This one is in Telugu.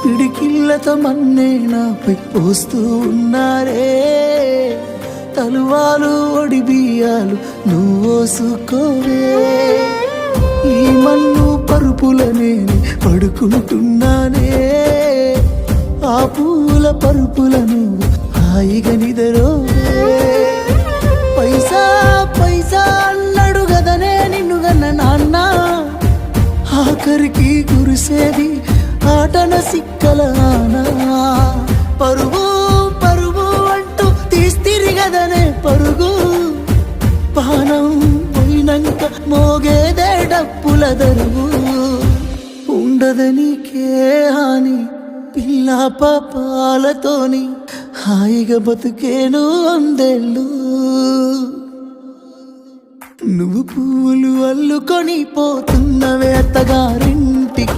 పిడికిళ్ళతో మన్నే నాపై పోస్తూ ఉన్నారే. తలువాలు ఒడి బియ్యాలు నువ్వోసుకోవే. ఈ మన్ను పరుపులనే పడుకుంటున్నానే. ఆ పూల పరుపులను హాయిగా నిదరోవే. పైసా పైసా అన్నాడు గదనే నిన్నుగన్న నాన్న. ఆఖరికి కురిసేది ఆటన సిక్కల ఆనా. పరుగు పరుగు అంటూ తీస్తిరి గదనే పరుగు. పానం పోయినంక మోగేదే డప్పుల దరువు. ఉండదనికే హాని పిల్ల పాపాలతోని హాయిగా బతుకేను వందేళ్ళు. నువ్వు పువ్వులు అల్లుకొని పోతున్నవే అత్తగారింటికి.